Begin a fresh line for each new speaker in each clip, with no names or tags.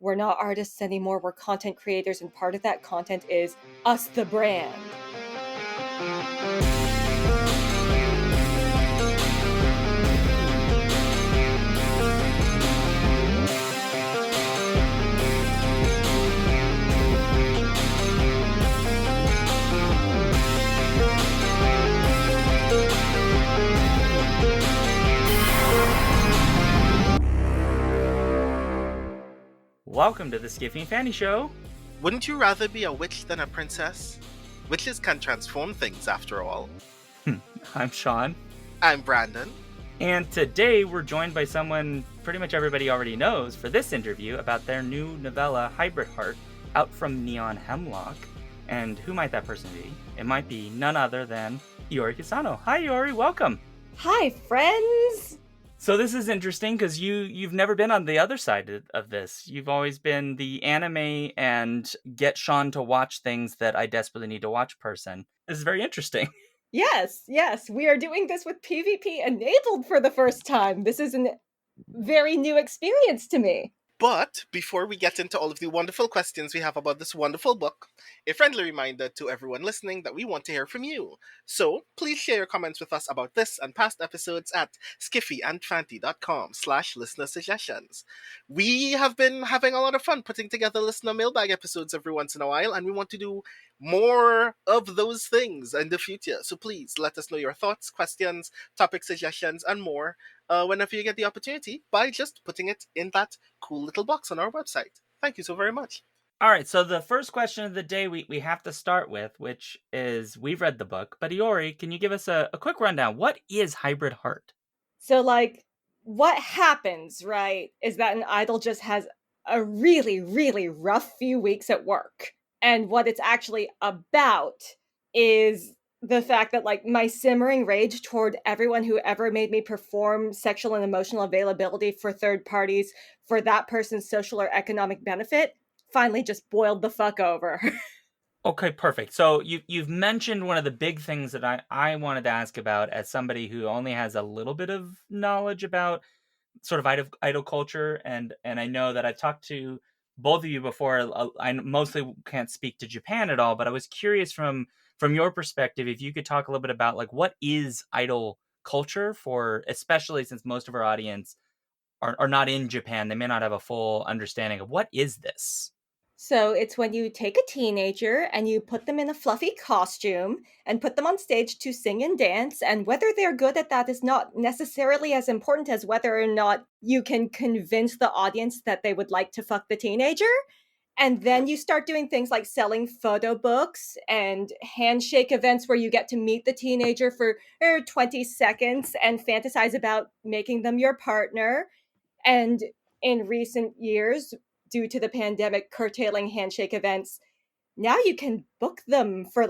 We're not artists anymore, we're content creators, and part of that content is us, the brand.
Welcome to the Skiffy and Fanny Show.
Wouldn't you rather be a witch than a princess? Witches can transform things, after all.
I'm Sean.
I'm Brandon.
And today we're joined by someone pretty much everybody already knows for this interview about their new novella, Hybrid Heart, out from Neon Hemlock. And who might that person be? It might be none other than Iori Kusano. Hi, Iori. Welcome.
Hi, friends!
So this is interesting because you've never been on the other side of this. You've always been the anime and get Sean to watch things that I desperately need to watch person. This is very interesting.
Yes, we are doing this with PvP enabled for the first time. This is a very new experience to me.
But before we get into all of the wonderful questions we have about this wonderful book, a friendly reminder to everyone listening that we want to hear from you. So please share your comments with us about this and past episodes at skiffyandfanty.com/listener suggestions. We have been having a lot of fun putting together listener mailbag episodes every once in a while, and we want to do more of those things in the future. So please let us know your thoughts, questions, topic suggestions, and more whenever you get the opportunity by just putting it in that cool little box on our website. Thank you so very much.
All right, so the first question of the day we have to start with, which is, we've read the book, but Iori, can you give us a quick rundown? What is Hybrid Heart?
So, what happens, right, is that an idol just has a really, really rough few weeks at work. And what it's actually about is the fact that, my simmering rage toward everyone who ever made me perform sexual and emotional availability for third parties for that person's social or economic benefit finally just boiled the fuck over.
Okay, perfect. So you've mentioned one of the big things that I wanted to ask about as somebody who only has a little bit of knowledge about sort of idol culture, and I know that I've talked to both of you before. I mostly can't speak to Japan at all, but I was curious from your perspective if you could talk a little bit about what is idol culture, for especially since most of our audience are not in Japan. They may not have a full understanding of what is this.
So it's when you take a teenager and you put them in a fluffy costume and put them on stage to sing and dance, and whether they're good at that is not necessarily as important as whether or not you can convince the audience that they would like to fuck the teenager. And then you start doing things like selling photo books and handshake events where you get to meet the teenager for 20 seconds and fantasize about making them your partner. And in recent years, due to the pandemic curtailing handshake events, now you can book them for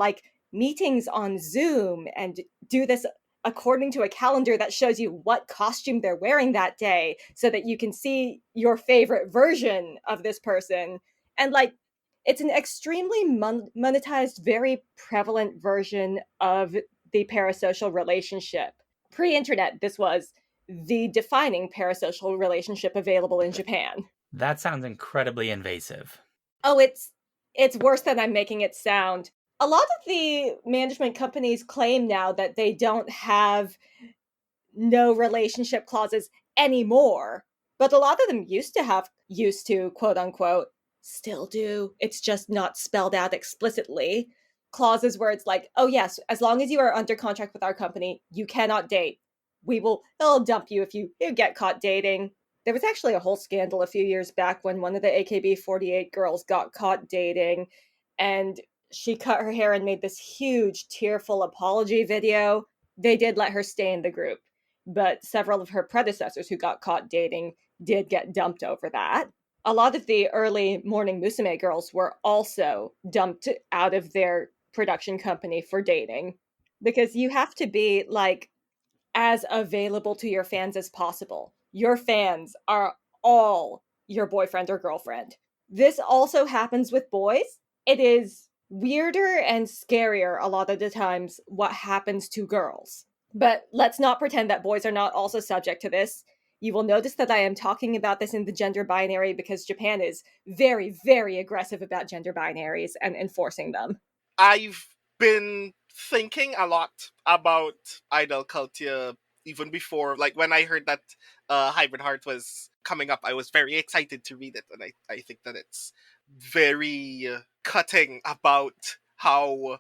meetings on Zoom and do this according to a calendar that shows you what costume they're wearing that day so that you can see your favorite version of this person. And it's an extremely monetized, very prevalent version of the parasocial relationship. Pre-internet, this was the defining parasocial relationship available in Japan.
That sounds incredibly invasive.
Oh, it's worse than I'm making it sound. A lot of the management companies claim now that they don't have no relationship clauses anymore, but a lot of them used to, quote unquote, still do. It's just not spelled out explicitly. Clauses where it's oh yes, as long as you are under contract with our company, you cannot date. They'll dump you if you get caught dating. There was actually a whole scandal a few years back when one of the AKB48 girls got caught dating, and she cut her hair and made this huge tearful apology video. They did let her stay in the group, but several of her predecessors who got caught dating did get dumped over that. A lot of the early Morning Musume girls were also dumped out of their production company for dating, because you have to be as available to your fans as possible. Your fans are all your boyfriend or girlfriend. This also happens with boys. It is weirder and scarier a lot of the times what happens to girls. But let's not pretend that boys are not also subject to this. You will notice that I am talking about this in the gender binary because Japan is very, very aggressive about gender binaries and enforcing them.
I've been thinking a lot about idol culture even before, like when I heard that Hybrid Heart was coming up, I was very excited to read it, and I think that it's very cutting about how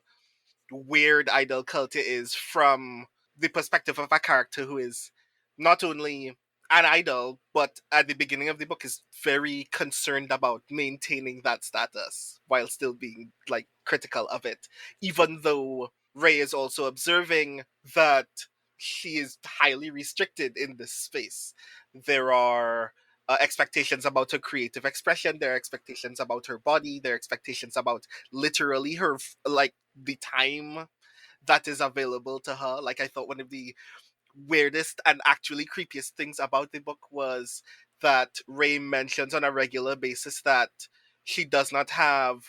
weird idol culture is from the perspective of a character who is not only an idol, but at the beginning of the book is very concerned about maintaining that status while still being like critical of it. Even though Ray is also observing that she is highly restricted in this space. There are expectations about her creative expression, there are expectations about her body, there are expectations about literally her like the time that is available to her. Like I thought one of the weirdest and actually creepiest things about the book was that Ray mentions on a regular basis that she does not have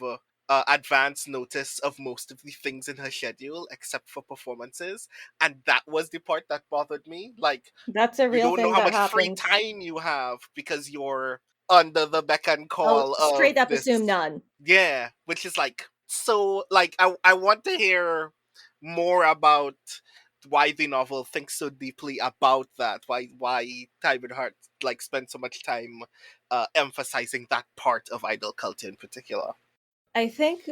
advance notice of most of the things in her schedule except for performances, and that was the part that bothered me. Like,
That's a
you
real
don't know
thing
how
that
much free
happens.
time you have because you're under the beck and
I'll
call of
straight up assume
this.
none.
Yeah, which is like so. Like, I want to hear more about why the novel thinks so deeply about that. Why Time and Heart like spend so much time emphasizing that part of idol culture in particular.
I think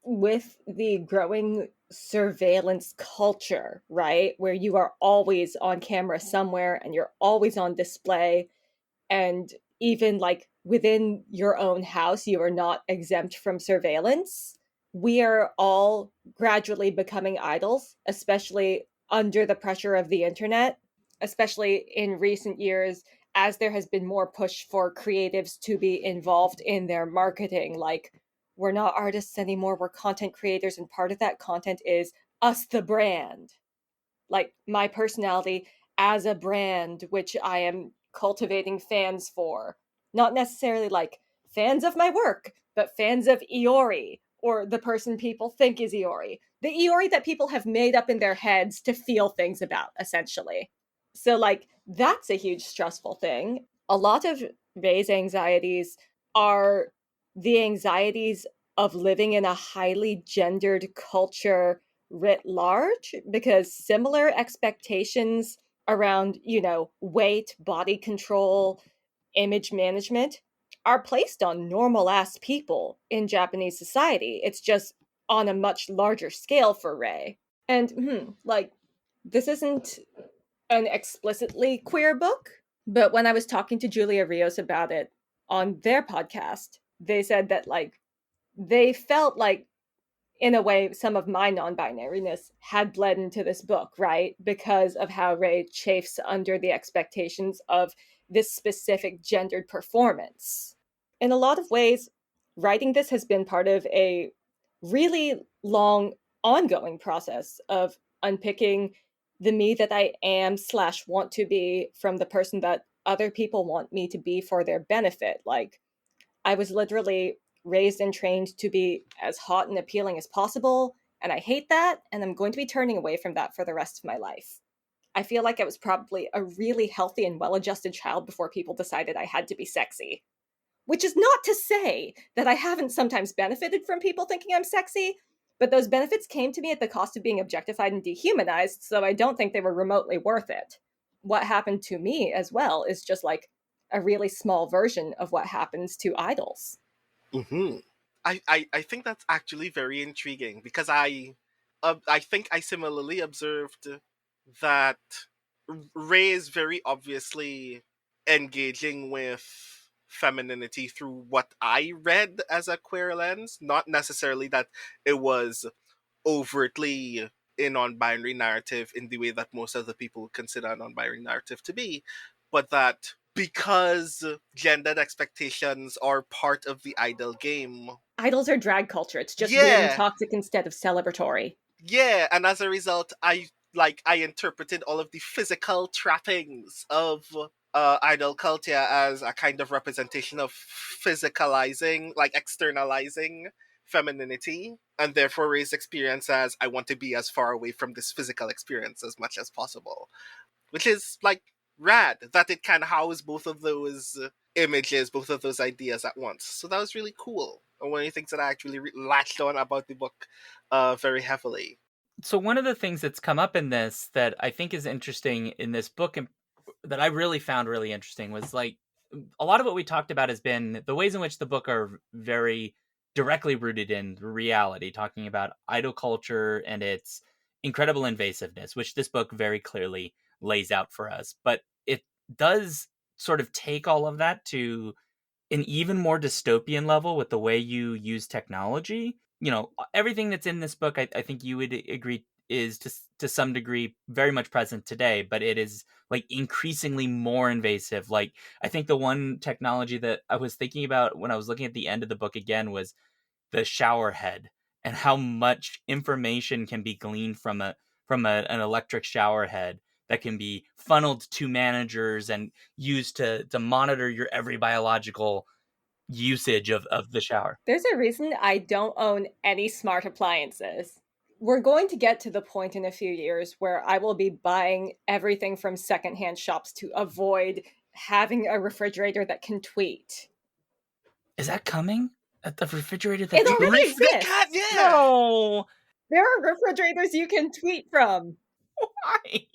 with the growing surveillance culture, right, where you are always on camera somewhere and you're always on display, and even like within your own house, you are not exempt from surveillance. We are all gradually becoming idols, especially under the pressure of the internet, especially in recent years, as there has been more push for creatives to be involved in their marketing. Like, we're not artists anymore, we're content creators, and part of that content is us, the brand, like my personality as a brand, which I am cultivating fans for. Not necessarily like fans of my work, but fans of Iori, or the person people think is Iori. The Iori that people have made up in their heads to feel things about, essentially. So, like, that's a huge stressful thing. A lot of Ray's anxieties are the anxieties of living in a highly gendered culture writ large, because similar expectations around, weight, body control, image management are placed on normal ass people in Japanese society. It's just on a much larger scale for Ray. And like, this isn't an explicitly queer book, but when I was talking to Julia Rios about it on their podcast, they said that like they felt like, in a way, some of my non-binariness had bled into this book, right? Because of how Ray chafes under the expectations of this specific gendered performance. In a lot of ways, writing this has been part of a really long, ongoing process of unpicking the me that I am slash want to be from the person that other people want me to be for their benefit. Like, I was literally raised and trained to be as hot and appealing as possible, and I hate that, and I'm going to be turning away from that for the rest of my life. I feel like I was probably a really healthy and well adjusted child before people decided I had to be sexy. Which is not to say that I haven't sometimes benefited from people thinking I'm sexy, but those benefits came to me at the cost of being objectified and dehumanized, so I don't think they were remotely worth it. What happened to me as well is just like a really small version of what happens to idols.
Mm-hmm. I think that's actually very intriguing because I think I similarly observed that Ray is very obviously engaging with femininity through what I read as a queer lens, not necessarily that it was overtly a non-binary narrative in the way that most other people consider a non-binary narrative to be, but that because gendered expectations are part of the idol game.
Idols are drag culture. It's just weird and
Yeah,
toxic instead of celebratory.
yeah, and as a result, I interpreted all of the physical trappings of idol culture as a kind of representation of physicalizing, like externalizing femininity, and therefore raised experience as I want to be as far away from this physical experience as much as possible, which is like rad that it can house both of those images, both of those ideas at once. So that was really cool. And one of the things that I actually latched on about the book very heavily.
So one of the things that's come up in this that I think is interesting in this book, and that I really found really interesting, was like a lot of what we talked about has been the ways in which the book are very directly rooted in reality, talking about idol culture and its incredible invasiveness, which this book very clearly lays out for us. But it does sort of take all of that to an even more dystopian level with the way you use technology. You know, everything that's in this book, I think you would agree, is to some degree very much present today, but it is like increasingly more invasive. Like, I think the one technology that I was thinking about when I was looking at the end of the book again was the shower head, and how much information can be gleaned from an electric shower head that can be funneled to managers and used to monitor your every biological usage of the shower.
There's a reason I don't own any smart appliances. We're going to get to the point in a few years where I will be buying everything from secondhand shops to avoid having a refrigerator that can tweet.
Is that coming? At the refrigerator that
It already
tweets?
They can't,
exists.
yeah.
No.
There are refrigerators you can tweet from.
Why?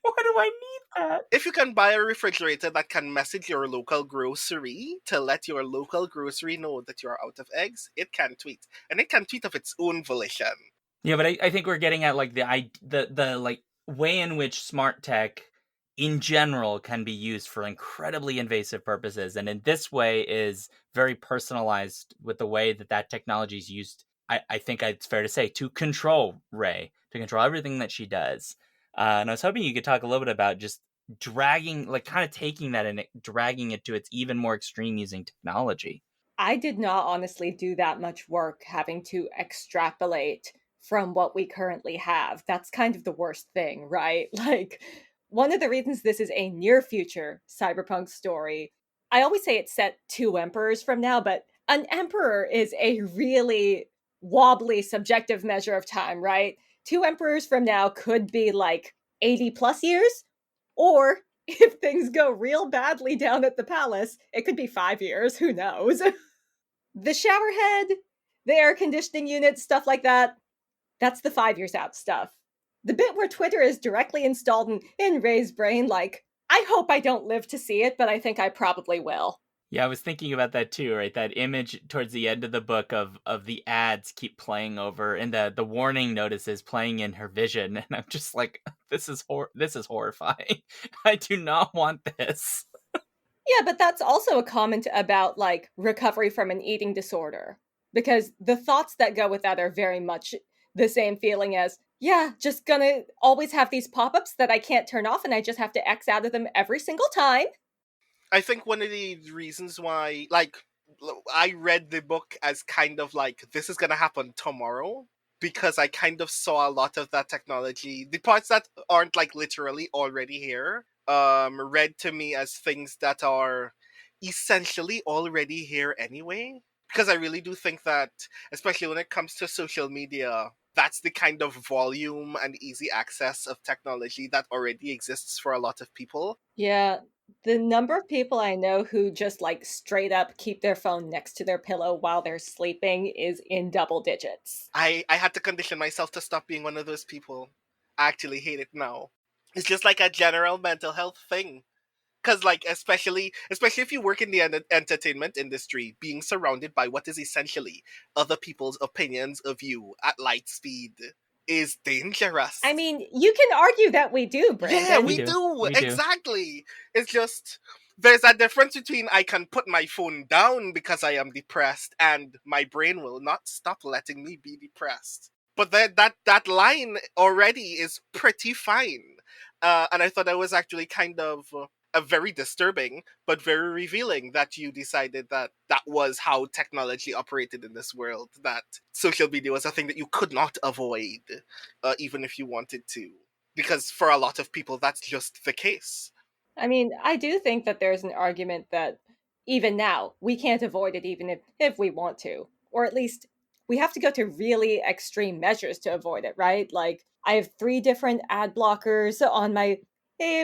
Why do I need that?
If you can buy a refrigerator that can message your local grocery to let your local grocery know that you're out of eggs, it can tweet. And it can tweet of its own volition.
Yeah, but I think we're getting at like the like way in which smart tech in general can be used for incredibly invasive purposes, and in this way is very personalized with the way that technology is used. I think it's fair to say to control Ray, to control everything that she does. And I was hoping you could talk a little bit about just dragging, like kind of taking that and dragging it to its even more extreme using technology.
I did not honestly do that much work having to extrapolate from what we currently have. That's kind of the worst thing, right? Like, one of the reasons this is a near future cyberpunk story, I always say it's set 2 emperors from now, but an emperor is a really wobbly subjective measure of time, right? 2 emperors from now could be like 80 plus years, or if things go real badly down at the palace, it could be 5 years, who knows? The shower head, the air conditioning unit, stuff like that, that's the 5 years out stuff. The bit where Twitter is directly installed in Ray's brain, like, I hope I don't live to see it, but I think I probably will.
Yeah, I was thinking about that too, right? That image towards the end of the book of the ads keep playing over, and the warning notices playing in her vision, and I'm just like, this is horrifying. I do not want this.
Yeah, but that's also a comment about, like, recovery from an eating disorder. Because the thoughts that go with that are very much the same feeling as, yeah, just gonna always have these pop ups that I can't turn off and I just have to X out of them every single time.
I think one of the reasons why, like, I read the book as kind of like, this is going to happen tomorrow, because I kind of saw a lot of that technology, the parts that aren't like literally already here, read to me as things that are essentially already here anyway. Because I really do think that, especially when it comes to social media, that's the kind of volume and easy access of technology that already exists for a lot of people.
Yeah, the number of people I know who just like straight up keep their phone next to their pillow while they're sleeping is in double digits.
I had to condition myself to stop being one of those people. I actually hate it now. It's just like a general mental health thing. Cause like especially if you work in the entertainment industry, being surrounded by what is essentially other people's opinions of you at light speed is dangerous.
I mean, you can argue that we do,
Yeah,
Brandon.
we
We do.
do.
We do.
Exactly. It's just there's a difference between I can put my phone down because I am depressed and my brain will not stop letting me be depressed. But that line already is pretty fine. And I thought that was actually kind of a very disturbing but very revealing that you decided that that was how technology operated in this world, that social media was a thing that you could not avoid, even if you wanted to, because for a lot of people that's just the case.
I mean, I do think that there's an argument that even now, we can't avoid it even if we want to. Or at least we have to go to really extreme measures to avoid it, right? Like, I have 3 different ad blockers on my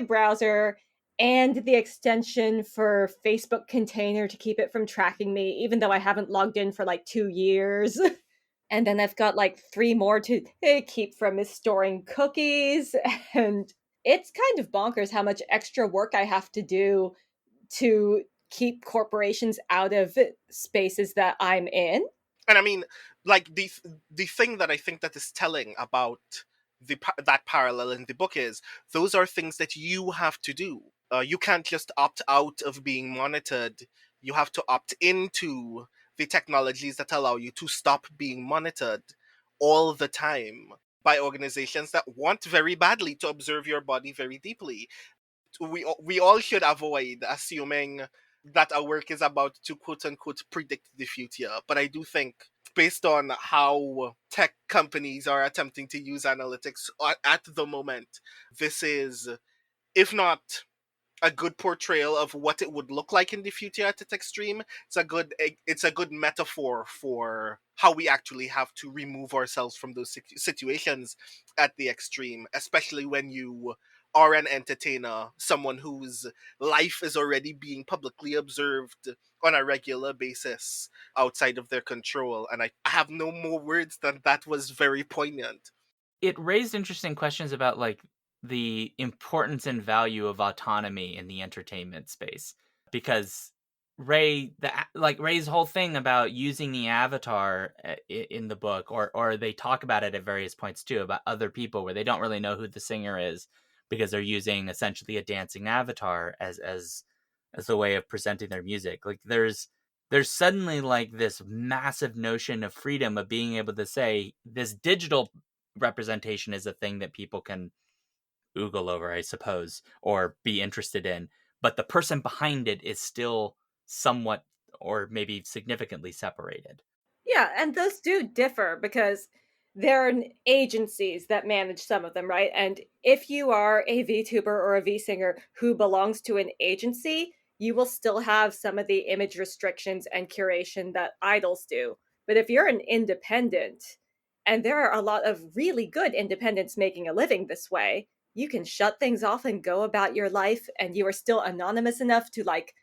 browser, and the extension for Facebook container to keep it from tracking me, even though I haven't logged in for like 2 years. And then I've got like 3 more to keep from storing cookies. And it's kind of bonkers how much extra work I have to do to keep corporations out of spaces that I'm in.
And I mean, like the thing that I think that is telling about that parallel in the book is those are things that you have to do. You can't just opt out of being monitored. You have to opt into the technologies that allow you to stop being monitored all the time by organizations that want very badly to observe your body very deeply. We all should avoid assuming that our work is about to quote unquote predict the future. But I do think, based on how tech companies are attempting to use analytics at the moment, this is, if not a good portrayal of what it would look like in the future at its extreme, it's a good metaphor for how we actually have to remove ourselves from those situations at the extreme, especially when you are an entertainer, someone whose life is already being publicly observed on a regular basis outside of their control. And I have no more words than that was very poignant.
It raised interesting questions about like the importance and value of autonomy in the entertainment space, because Ray's whole thing about using the avatar in the book, or they talk about it at various points too, about other people where they don't really know who the singer is because they're using essentially a dancing avatar as a way of presenting their music. Like there's suddenly like this massive notion of freedom of being able to say this digital representation is a thing that people can oogle over, I suppose, or be interested in, but the person behind it is still somewhat or maybe significantly separated.
Yeah, and those do differ because there are agencies that manage some of them, right? And if you are a VTuber or a V singer who belongs to an agency, you will still have some of the image restrictions and curation that idols do. But if you're an independent, and there are a lot of really good independents making a living this way, you can shut things off and go about your life, and you are still anonymous enough to like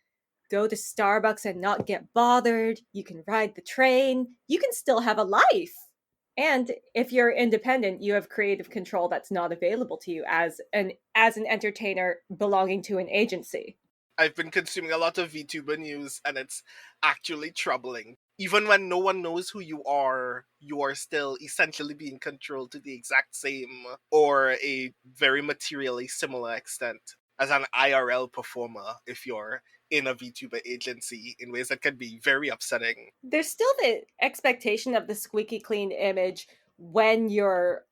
go to Starbucks and not get bothered. You can ride the train. You can still have a life. And if you're independent, you have creative control that's not available to you as an entertainer belonging to an agency.
I've been consuming a lot of VTuber news, and it's actually troubling. Even when no one knows who you are still essentially being controlled to the exact same or a very materially similar extent as an IRL performer if you're in a VTuber agency, in ways that can be very upsetting.
There's still the expectation of the squeaky clean image when you're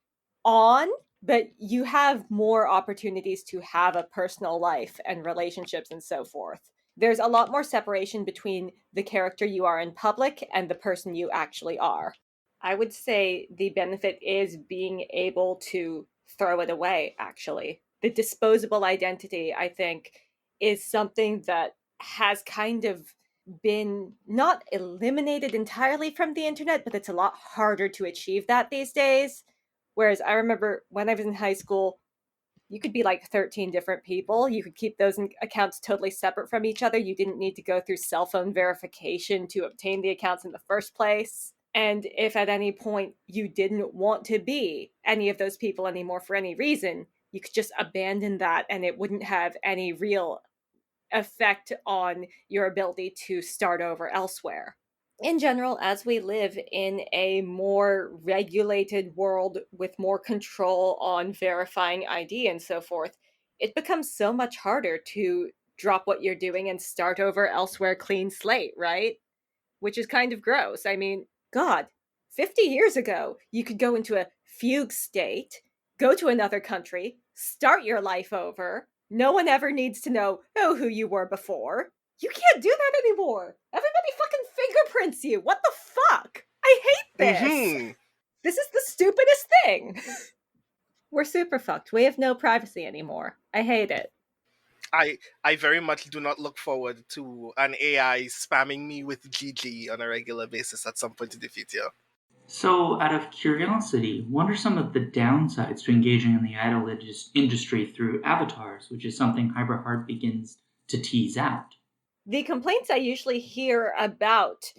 on, but you have more opportunities to have a personal life and relationships and so forth. There's a lot more separation between the character you are in public and the person you actually are. I would say the benefit is being able to throw it away, actually. The disposable identity, I think, is something that has kind of been not eliminated entirely from the internet, but it's a lot harder to achieve that these days. Whereas I remember when I was in high school, you could be like 13 different people. You could keep those accounts totally separate from each other. You didn't need to go through cell phone verification to obtain the accounts in the first place. And if at any point you didn't want to be any of those people anymore for any reason, you could just abandon that and it wouldn't have any real effect on your ability to start over elsewhere. In general, as we live in a more regulated world with more control on verifying ID and so forth, it becomes so much harder to drop what you're doing and start over elsewhere clean slate, right? Which is kind of gross. I mean, God, 50 years ago, you could go into a fugue state, go to another country, start your life over. No one ever needs to know, oh, who you were before. You can't do that anymore. Everybody fucking fingerprints you. What the fuck? I hate this.
Hmm.
This is the stupidest thing. We're super fucked. We have no privacy anymore. I hate it.
I very much do not look forward to an AI spamming me with GG on a regular basis at some point in the future.
So, out of curiosity, what are some of the downsides to engaging in the idol industry through avatars, which is something Hyperheart begins to tease out?
The complaints I usually hear about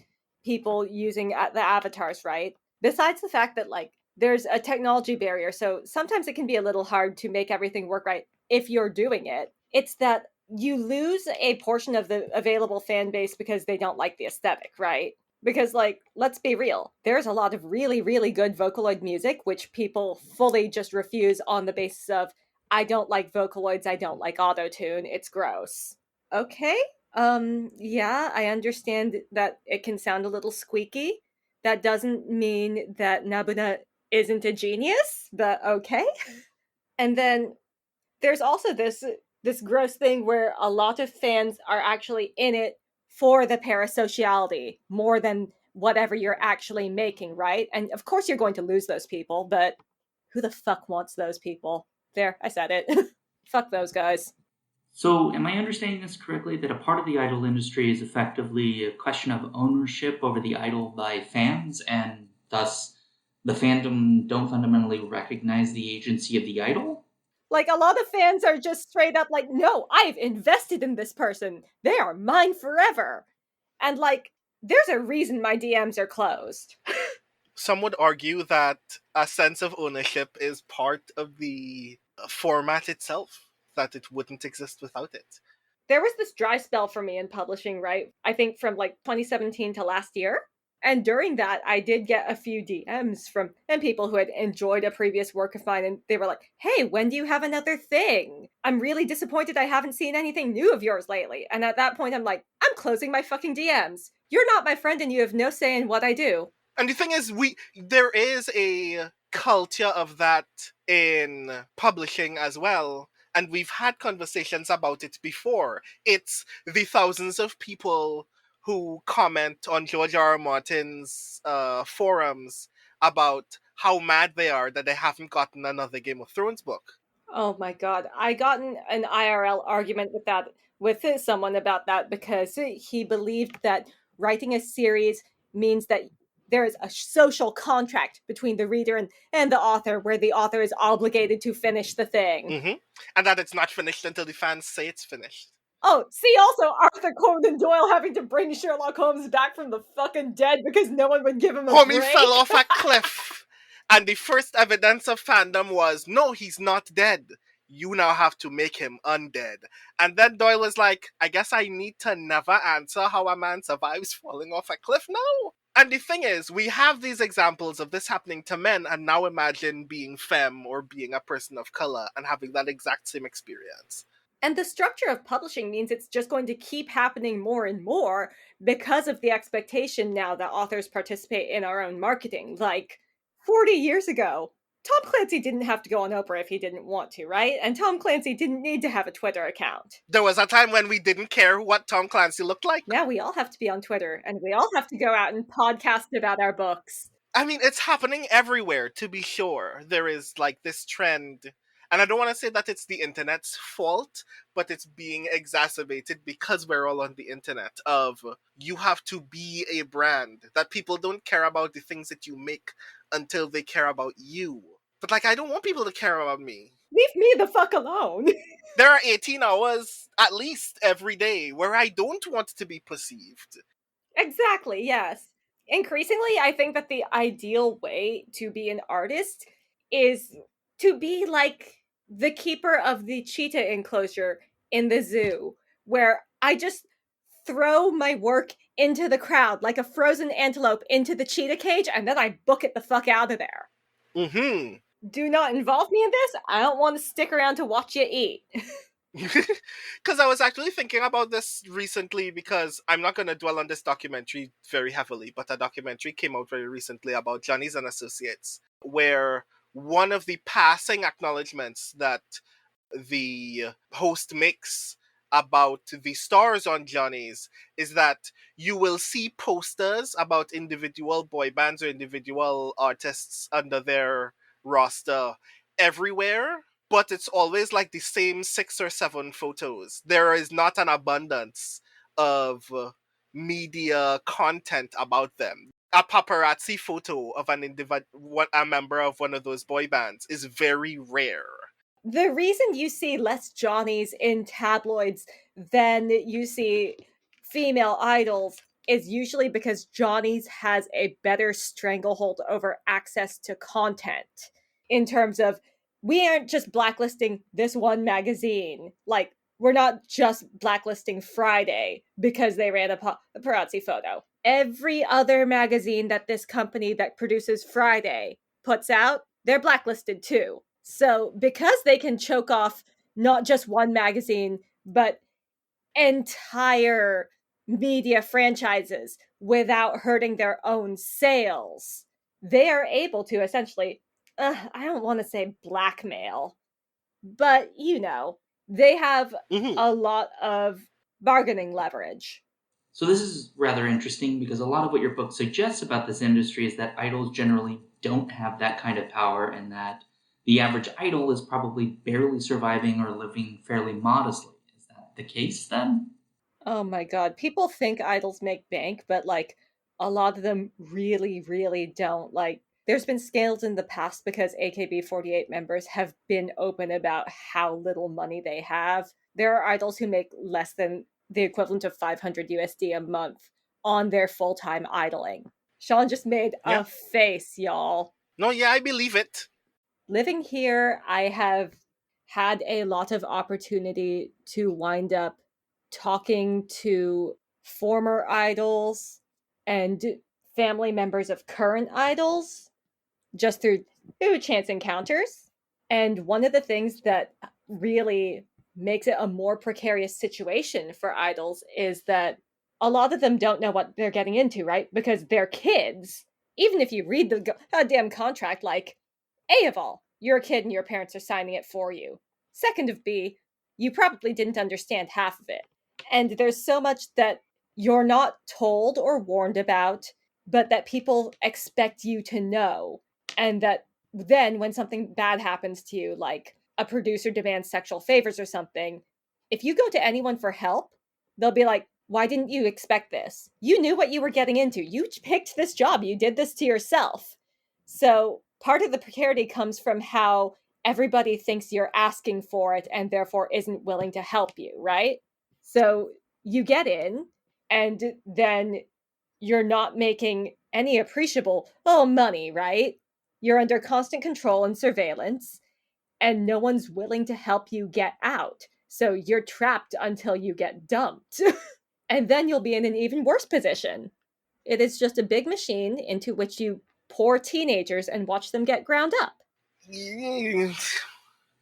people using the avatars, right? Besides the fact that like there's a technology barrier, so sometimes it can be a little hard to make everything work right if you're doing it. It's that you lose a portion of the available fan base because they don't like the aesthetic, right? Because like let's be real, there's a lot of really really good Vocaloid music which people fully just refuse on the basis of I don't like Vocaloids, I don't like autotune, it's gross. Okay, yeah, I understand that it can sound a little squeaky. That doesn't mean that Nabuna isn't a genius, but okay. And then there's also this gross thing where a lot of fans are actually in it for the parasociality more than whatever you're actually making, right? And of course you're going to lose those people, but who the fuck wants those people? There, I said it. Fuck those guys.
So, am I understanding this correctly that a part of the idol industry is effectively a question of ownership over the idol by fans, and thus the fandom don't fundamentally recognize the agency of the idol?
Like a lot of fans are just straight up like, no, I've invested in this person. They are mine forever. And like, there's a reason my DMs are closed.
Some would argue that a sense of ownership is part of the format itself, that it wouldn't exist without it.
There was this dry spell for me in publishing, right? I think from like 2017 to last year. And during that, I did get a few DMs from and people who had enjoyed a previous work of mine, and they were like, "Hey, when do you have another thing? I'm really disappointed I haven't seen anything new of yours lately." And at that point, I'm like, "I'm closing my fucking DMs. You're not my friend, and you have no say in what I do."
And the thing is, there is a culture of that in publishing as well. And we've had conversations about it before. It's the thousands of people who comment on George R. R. Martin's forums about how mad they are that they haven't gotten another Game of Thrones book.
Oh my god, I got in an IRL argument with someone about that because he believed that writing a series means that there is a social contract between the reader and the author where the author is obligated to finish the thing.
Mm-hmm. And that it's not finished until the fans say it's finished.
Oh, see also Arthur Conan Doyle having to bring Sherlock Holmes back from the fucking dead because no one would give him a
Homie
break.
fell off a cliff. And the first evidence of fandom was, no, he's not dead. You now have to make him undead. And then Doyle was like, I guess I need to never answer how a man survives falling off a cliff now. And the thing is, we have these examples of this happening to men, and now imagine being femme or being a person of color and having that exact same experience.
And the structure of publishing means it's just going to keep happening more and more because of the expectation now that authors participate in our own marketing. Like 40 years ago, Tom Clancy didn't have to go on Oprah if he didn't want to, right? And Tom Clancy didn't need to have a Twitter account.
There was a time when we didn't care what Tom Clancy looked like.
Now we all have to be on Twitter, and we all have to go out and podcast about our books.
I mean, it's happening everywhere, to be sure. There is like this trend, and I don't want to say that it's the internet's fault, but it's being exacerbated because we're all on the internet, of you have to be a brand, that people don't care about the things that you make until they care about you. But like, I don't want people to care about me.
Leave me the fuck alone.
There are 18 hours at least every day where I don't want to be perceived.
Exactly, yes. Increasingly, I think that the ideal way to be an artist is to be like the keeper of the cheetah enclosure in the zoo, where I just throw my work into the crowd like a frozen antelope into the cheetah cage, and then I book it the fuck out of there.
Mm-hmm.
Do not involve me in this. I don't want to stick around to watch you eat.
Because I was actually thinking about this recently, because I'm not going to dwell on this documentary very heavily, but a documentary came out very recently about Johnny's and Associates, where one of the passing acknowledgments that the host makes about the stars on Johnny's is that you will see posters about individual boy bands or individual artists under their roster everywhere, but it's always like the same 6 or 7 photos. There is not an abundance of media content about them. a paparazzi photo of a member of one of those boy bands is very rare.
The reason you see less Johnnies in tabloids than you see female idols is usually because Johnny's has a better stranglehold over access to content in terms of we aren't just blacklisting this one magazine. Like, we're not just blacklisting Friday because they ran a paparazzi photo. Every other magazine that this company that produces Friday puts out, they're blacklisted too. So, because they can choke off not just one magazine, but entire media franchises without hurting their own sales, they are able to essentially, I don't want to say blackmail, but they have a lot of bargaining leverage.
So this is rather interesting because a lot of what your book suggests about this industry is that idols generally don't have that kind of power, and that the average idol is probably barely surviving or living fairly modestly. Is that the case then?
Oh my god, people think idols make bank, but like a lot of them really, really don't. Like, there's been scales in the past because AKB48 members have been open about how little money they have. There are idols who make less than the equivalent of 500 USD a month on their full-time idling. Sean just made
Yeah.
a face, y'all.
No, yeah, I believe it.
Living here, I have had a lot of opportunity to wind up talking to former idols and family members of current idols just through chance encounters. And one of the things that really makes it a more precarious situation for idols is that a lot of them don't know what they're getting into, right? Because they're kids. Even if you read the goddamn contract, like, A of all, you're a kid and your parents are signing it for you. Second of B, you probably didn't understand half of it. And there's so much that you're not told or warned about, but that people expect you to know. And that then when something bad happens to you, like a producer demands sexual favors or something, if you go to anyone for help, they'll be like, why didn't you expect this? You knew what you were getting into. You picked this job. You did this to yourself. So part of the precarity comes from how everybody thinks you're asking for it and therefore isn't willing to help you, right? So you get in, and then you're not making any appreciable money, right? You're under constant control and surveillance, and no one's willing to help you get out. So you're trapped until you get dumped. And then you'll be in an even worse position. It is just a big machine into which you pour teenagers and watch them get ground up.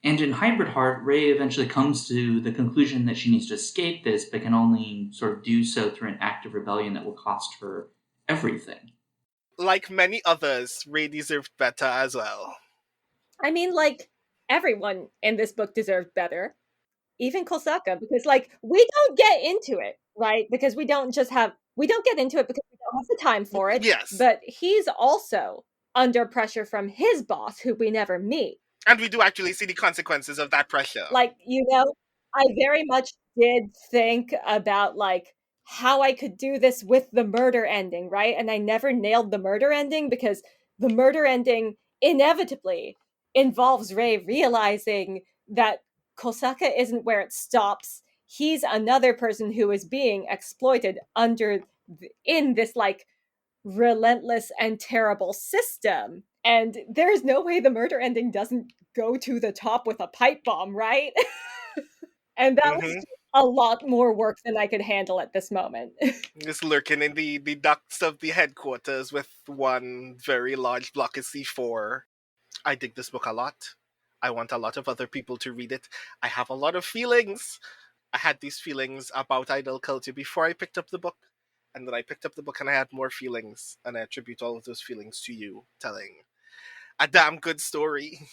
And in Hybrid Heart, Ray eventually comes to the conclusion that she needs to escape this, but can only sort of do so through an act of rebellion that will cost her everything.
Like many others, Ray deserved better as well.
I mean, like, everyone in this book deserved better. Even Kosaka, because, like, we don't get into it, right? Because we don't get into it because we don't have the time for it.
Yes.
But he's also under pressure from his boss, who we never meet.
And we do actually see the consequences of that pressure.
Like, I very much did think about, like, how I could do this with the murder ending, right? And I never nailed the murder ending because the murder ending inevitably involves Ray realizing that Kosaka isn't where it stops. He's another person who is being exploited in this, like, relentless and terrible system. And there's no way the murder ending doesn't go to the top with a pipe bomb, right? And that was a lot more work than I could handle at this moment.
Just lurking in the ducts of the headquarters with one very large block of C4. I dig this book a lot. I want a lot of other people to read it. I have a lot of feelings. I had these feelings about idol culture before I picked up the book. And then I picked up the book and I had more feelings. And I attribute all of those feelings to you telling a damn good story.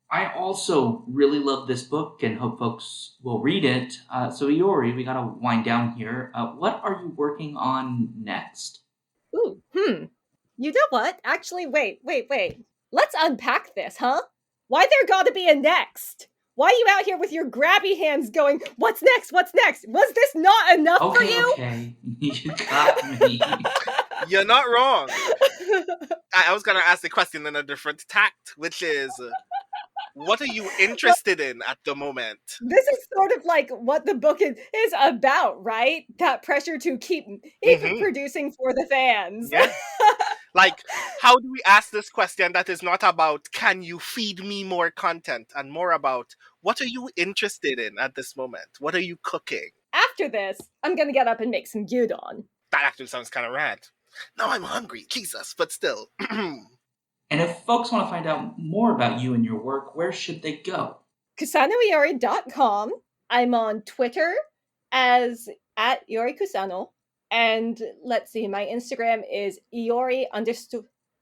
I also really love this book and hope folks will read it. So Iori, we gotta wind down here. What are you working on next?
Ooh, You know what? Actually, wait. Let's unpack this, huh? Why there gotta be a next? Why are you out here with your grabby hands going, what's next? What's next? Was this not enough for you?
Okay. You got me.
You're not wrong. I was going to ask the question in a different tact, which is, what are you interested in at the moment?
This is sort of like what the book is about, right? That pressure to keep producing for the fans.
Yeah. Like, how do we ask this question that is not about, can you feed me more content, and more about, what are you interested in at this moment? What are you cooking?
After this, I'm gonna get up and make some gyudon.
That actually sounds kind of rad. Now I'm hungry, Jesus, but still.
And if folks want to find out more about you and your work, where should they go?
KusanoIori.com. I'm on Twitter as at Iori Kusano. And let's see, my Instagram is Iori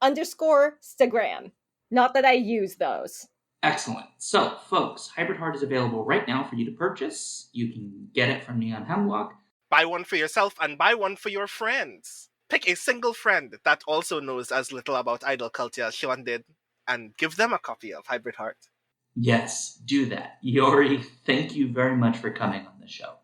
underscore Stagram. Not that I use those.
Excellent. So, folks, Hybrid Heart is available right now for you to purchase. You can get it from me on Hemlock.
Buy one for yourself and buy one for your friends. Pick a single friend that also knows as little about idol culture as Sean did, and give them a copy of Hybrid Heart.
Yes, do that. Iori, thank you very much for coming on the show.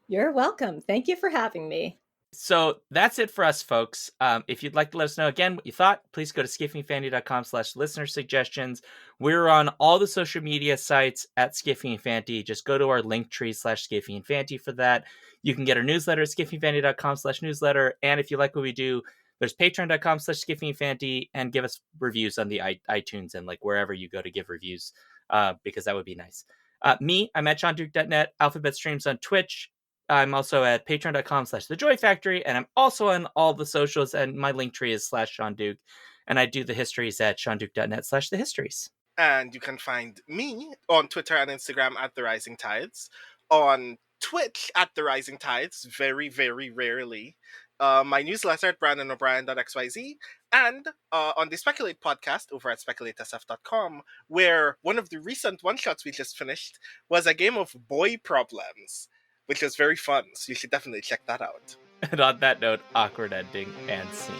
You're welcome. Thank you for having me.
So that's it for us, folks. If you'd like to let us know again what you thought, please go to skiffyandfanty.com/listener suggestions. We're on all the social media sites at Skiffy and Fanty. Just go to our link tree /Skiffy and Fanty for that. You can get our newsletter at skiffyandfanty.com/newsletter. And if you like what we do, there's patreon.com/Skiffy and Fanty, and give us reviews on the iTunes and like wherever you go to give reviews, because that would be nice. I'm at SeanDuke.net, Alphabet Streams on Twitch. I'm also at patreon.com/thejoyfactory, and I'm also on all the socials, and my link tree is /SeanDuke, and I do the histories at SeanDuke.net/thehistories.
And you can find me on Twitter and Instagram at The Rising Tides, on Twitch at The Rising Tides, very, very rarely, my newsletter at brandonO'Brien.xyz, and on the Speculate podcast over at speculateSF.com, where one of the recent one-shots we just finished was a game of boy problems, which was very fun, so you should definitely check that out.
And on that note, awkward ending and scene.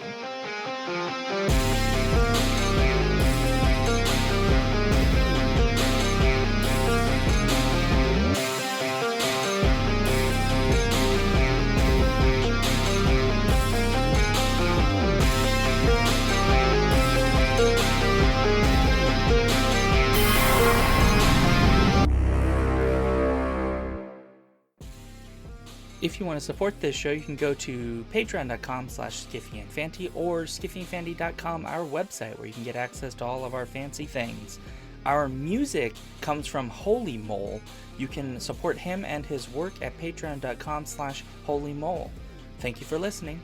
If you want to support this show, you can go to patreon.com/skiffyandfanty or skiffyandfanty.com, our website, where you can get access to all of our fancy things. Our music comes from Holy Mole. You can support him and his work at patreon.com/holymole. Thank you for listening.